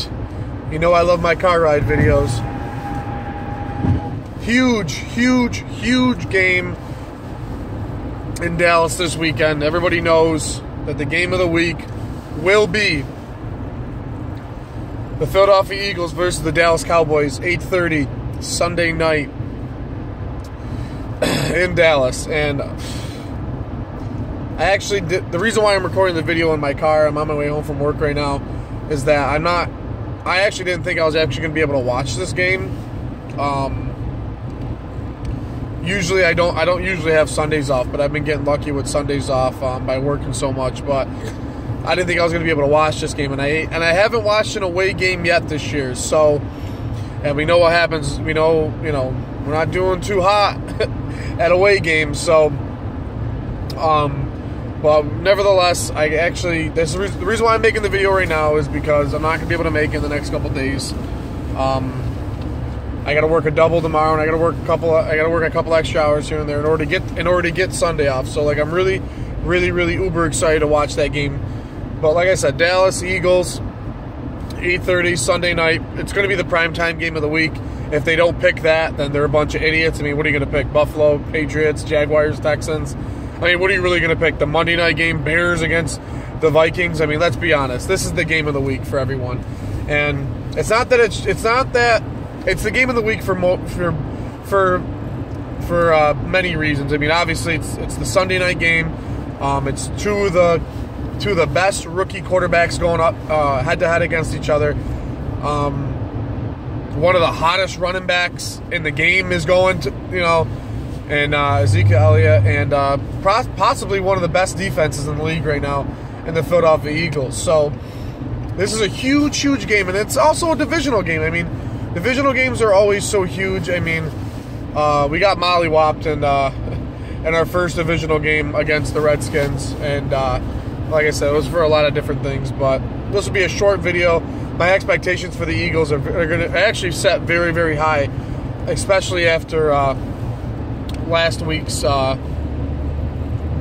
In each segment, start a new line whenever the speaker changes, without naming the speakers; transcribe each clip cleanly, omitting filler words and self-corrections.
But you know I love my car ride videos. Huge game in Dallas this weekend. Everybody knows that the game of the week will be the Philadelphia Eagles versus the Dallas Cowboys, 8:30 Sunday night in Dallas. And I actually did, the reason why I'm recording the video in my car, I'm on my way home from work right now, is that I actually didn't think I was actually going to be able to watch this game. Usually I don't usually have Sundays off, but I've been getting lucky with Sundays off by working so much. But I didn't think I was going to be able to watch this game, and I haven't watched an away game yet this year. So, and we know what happens. We know, we're not doing too hot at away games. So, but nevertheless, the reason why I'm making the video right now is because I'm not going to be able to make it in the next couple days. I got to work a double tomorrow, and I got to work a couple extra hours here and there in order to get Sunday off. So like I'm really uber excited to watch that game. But like I said, Dallas Eagles, 8:30 Sunday night. It's going to be the primetime game of the week. If they don't pick that, then they're a bunch of idiots. I mean, what are you going to pick? Buffalo, Patriots, Jaguars, Texans? I mean, what are you really going to pick? The Monday night game, Bears against the Vikings? I mean, let's be honest. This is the game of the week for everyone. And it's the game of the week for many reasons. I mean, obviously it's the Sunday night game. It's two of the best rookie quarterbacks going up head to head against each other. One of the hottest running backs in the game is going to, and Ezekiel Elliott, and possibly one of the best defenses in the league right now in the Philadelphia Eagles. So this is a huge game, and it's also a divisional game. I mean, divisional games are always so huge. I mean, we got mollywopped in our first divisional game against the Redskins, and like I said, it was for a lot of different things. But this will be a short video. My expectations for the Eagles are going to actually set very high, especially after last week's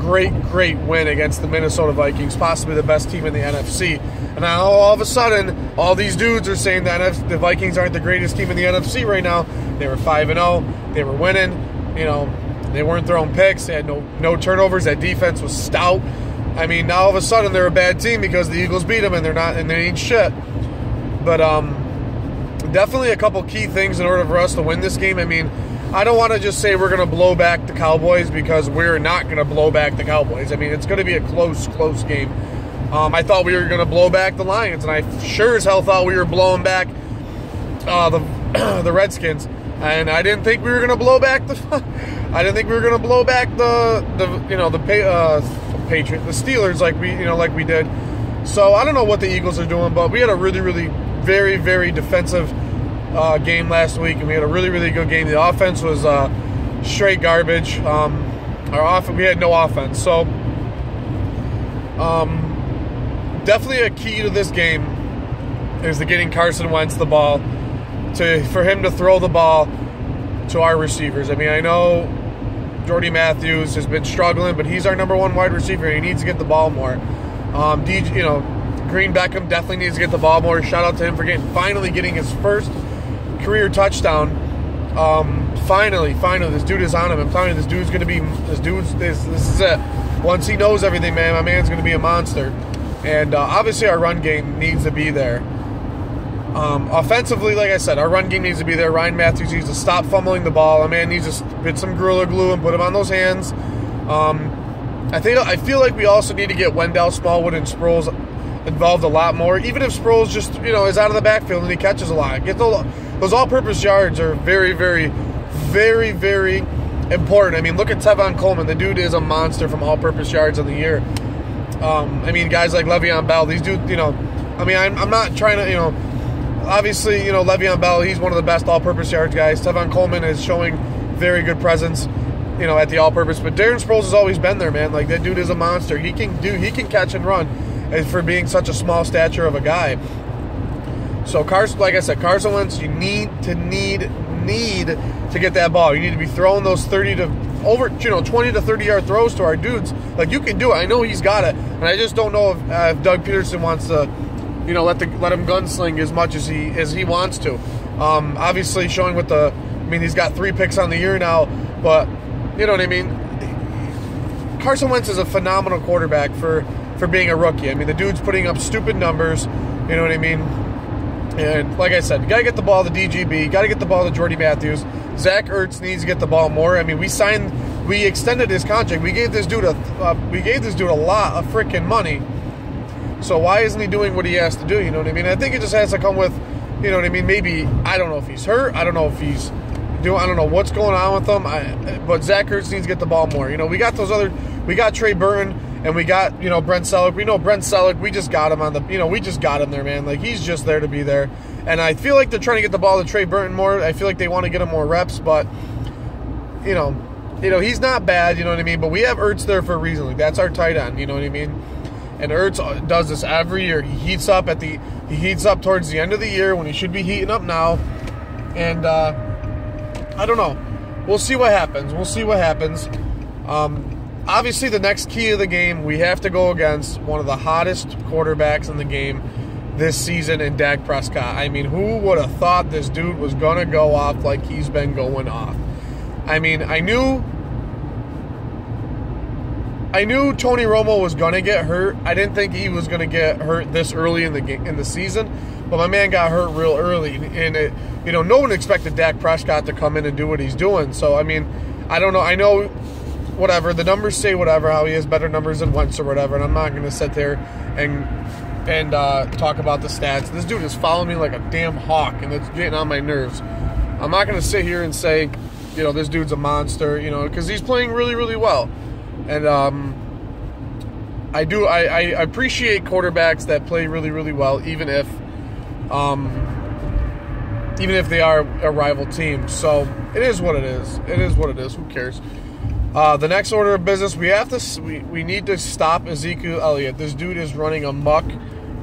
great win against the Minnesota Vikings, possibly the best team in the NFC. And now all of a sudden, all these dudes are saying that the Vikings aren't the greatest team in the NFC right now. They were 5-0. They were winning. They weren't throwing picks. They had no turnovers. That defense was stout. I mean, now all of a sudden they're a bad team because the Eagles beat them and they ain't shit. But definitely a couple key things in order for us to win this game. I mean, I don't want to just say we're going to blow back the Cowboys, because we're not going to blow back the Cowboys. I mean, it's going to be a close game. I thought we were going to blow back the Lions, and I sure as hell thought we were blowing back the Redskins. And I didn't think we were going to blow back the Steelers like we did. So I don't know what the Eagles are doing, but we had a really very defensive game last week, and we had a really good game. The offense was straight garbage. We had no offense. So definitely a key to this game is getting Carson Wentz the ball, for him to throw the ball to our receivers. I mean, I know Jordy Matthews has been struggling, but he's our number one wide receiver. He needs to get the ball more. Green Beckham definitely needs to get the ball more. Shout out to him for finally getting his first career touchdown. Finally, this dude is on him. I'm telling you, this is it. Once he knows everything, man, my man's going to be a monster. And obviously our run game needs to be there. Offensively, like I said, our run game needs to be there. Ryan Matthews needs to stop fumbling the ball. Our man needs to get some Gorilla Glue and put him on those hands. I feel like we also need to get Wendell, Smallwood, and Sproles involved a lot more. Even if Sproles just is out of the backfield and he catches a lot, those all-purpose yards are very important. I mean, look at Tevin Coleman. The dude is a monster from all-purpose yards of the year. I mean, guys like Le'Veon Bell, these dudes. I mean, I'm not trying to obviously, Le'Veon Bell, he's one of the best all-purpose yards guys. Tevin Coleman is showing very good presence, at the all-purpose. But Darren Sproles has always been there, man. Like, that dude is a monster. He can catch and run, for being such a small stature of a guy. So, like I said, Carson Wentz, you need to get that ball. You need to be throwing those 20 to 30-yard throws to our dudes. Like, you can do it. I know he's got it. And I just don't know if Doug Peterson wants to let him gunsling as much as he wants to. Obviously, showing with the, he's got 3 picks on the year now, but you know what I mean. Carson Wentz is a phenomenal quarterback for being a rookie. The dude's putting up stupid numbers. You know what I mean. And like I said, you got to get the ball to DGB, got to get the ball to Jordy Matthews. Zach Ertz needs to get the ball more. We extended his contract. We gave this dude a lot of freaking money. So why isn't he doing what he has to do? You know what I mean? I think it just has to come with, you know what I mean? Maybe, I don't know if he's hurt. I don't know if he's I don't know what's going on with him. But Zach Ertz needs to get the ball more. We got we got Trey Burton. And we got, Brent Selleck. We know Brent Selleck. We just got him we just got him there, man. Like, he's just there to be there. And I feel like they're trying to get the ball to Trey Burton more. I feel like they want to get him more reps, but, he's not bad, you know what I mean? But we have Ertz there for a reason. Like, that's our tight end, you know what I mean? And Ertz does this every year. He heats up towards the end of the year when he should be heating up now. And, I don't know. We'll see what happens. Obviously, the next key of the game, we have to go against one of the hottest quarterbacks in the game this season in Dak Prescott. Who would have thought this dude was going to go off like he's been going off? I knew Tony Romo was going to get hurt. I didn't think he was going to get hurt this early in the season, but my man got hurt real early. And, no one expected Dak Prescott to come in and do what he's doing. So, I don't know. I know... Whatever, the numbers say whatever, how he has better numbers than Wentz or whatever, and I'm not going to sit there and talk about the stats. This dude is following me like a damn hawk, and it's getting on my nerves. I'm not going to sit here and say, this dude's a monster, because he's playing really, really well. And I appreciate quarterbacks that play really, really well, even if they are a rival team. So it is what it is. Who cares? The next order of business, we need to stop Ezekiel Elliott. This dude is running amok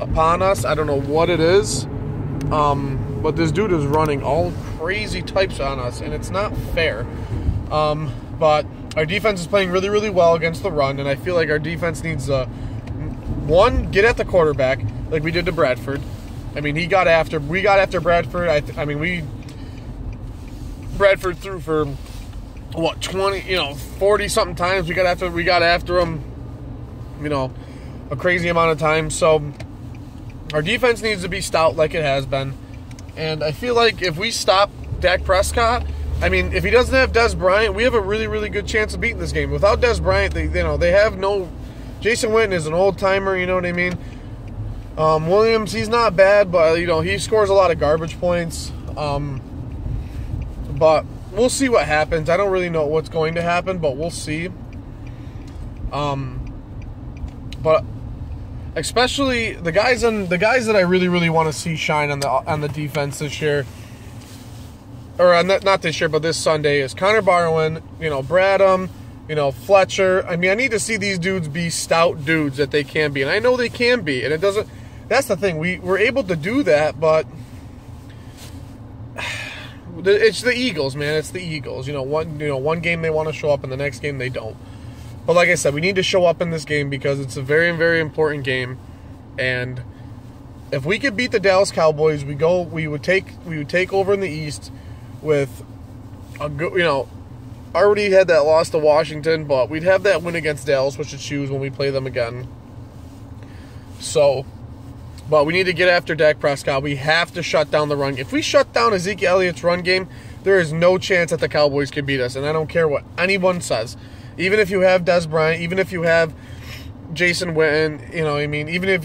upon us. I don't know what it is, but this dude is running all crazy types on us, and it's not fair. But our defense is playing really, really well against the run, and I feel like our defense needs to, one, get at the quarterback like we did to Bradford. We got after Bradford. Bradford threw for 20, 40 something times. We got after him, a crazy amount of times. So our defense needs to be stout like it has been. And I feel like if we stop Dak Prescott, if he doesn't have Dez Bryant, we have a really, really good chance of beating this game. Without Dez Bryant, they have no. Jason Witten is an old timer, you know what I mean? Williams, he's not bad, but he scores a lot of garbage points. But we'll see what happens. I don't really know what's going to happen, but we'll see. But especially the guys that I really, really want to see shine on the defense this year, or not this year, but this Sunday, is Connor Barwin, Bradham, Fletcher. I need to see these dudes be stout dudes that they can be, and I know they can be. And it doesn't. That's the thing. We're able to do that, but. It's the Eagles, man. It's the Eagles. One game they want to show up, and the next game they don't. But like I said, we need to show up in this game because it's a very, very important game. And if we could beat the Dallas Cowboys, we would take over in the East with a good. Already had that loss to Washington, but we'd have that win against Dallas, which is choose when we play them again. So. But we need to get after Dak Prescott. We have to shut down the run. If we shut down Ezekiel Elliott's run game, there is no chance that the Cowboys can beat us. And I don't care what anyone says. Even if you have Dez Bryant, even if you have Jason Witten, even if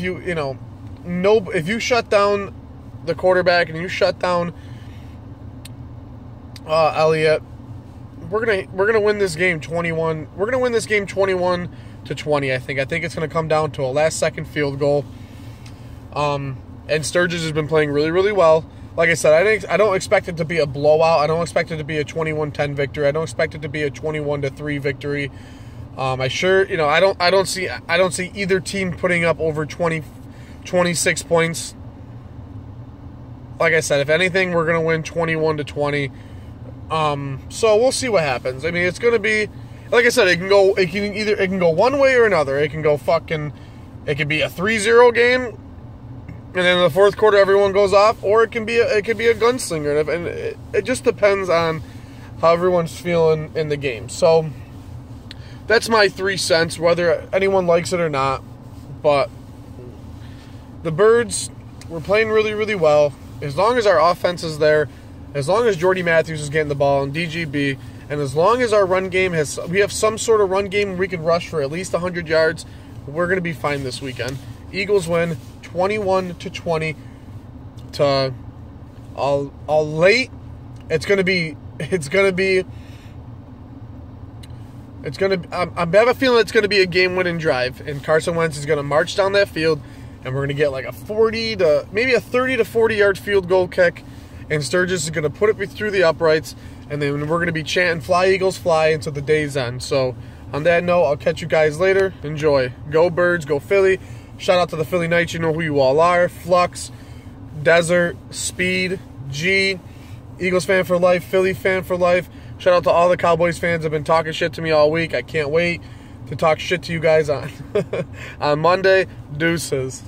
if you shut down the quarterback and you shut down Elliott, we're gonna win this game 21. We're gonna win this game 21-20. I think it's gonna come down to a last-second field goal. And Sturgis has been playing really, really well. Like I said, I don't expect it to be a blowout. I don't expect it to be a 21-10 victory. I don't expect it to be a 21-3 victory. I don't see either team putting up over 26 points. Like I said, if anything, we're gonna win 21-20. So we'll see what happens. It's gonna be, like I said, it can go one way or another. It can be a 3-0 game. and then in the fourth quarter everyone goes off, or it can be a gunslinger, and it just depends on how everyone's feeling in the game. So that's my 3 cents, whether anyone likes it or not. But the Birds, we're playing really, really well. As long as our offense is there, as long as Jordy Matthews is getting the ball and DGB, and as long as our run game we have some sort of run game where we can rush for at least 100 yards, we're going to be fine this weekend. Eagles win 21-20 to all late. I have a feeling it's going to be a game-winning drive, and Carson Wentz is going to march down that field, and we're going to get like a 30 to 40 yard field goal kick, and Sturgis is going to put it through the uprights, and then we're going to be chanting "Fly Eagles Fly" until the day's end. So on that note, I'll catch you guys later. Enjoy. Go Birds, go Philly. Shout out to the Philly Knights. You know who you all are. Flux, Desert, Speed, G, Eagles fan for life, Philly fan for life. Shout out to all the Cowboys fans that have been talking shit to me all week. I can't wait to talk shit to you guys on Monday. Deuces.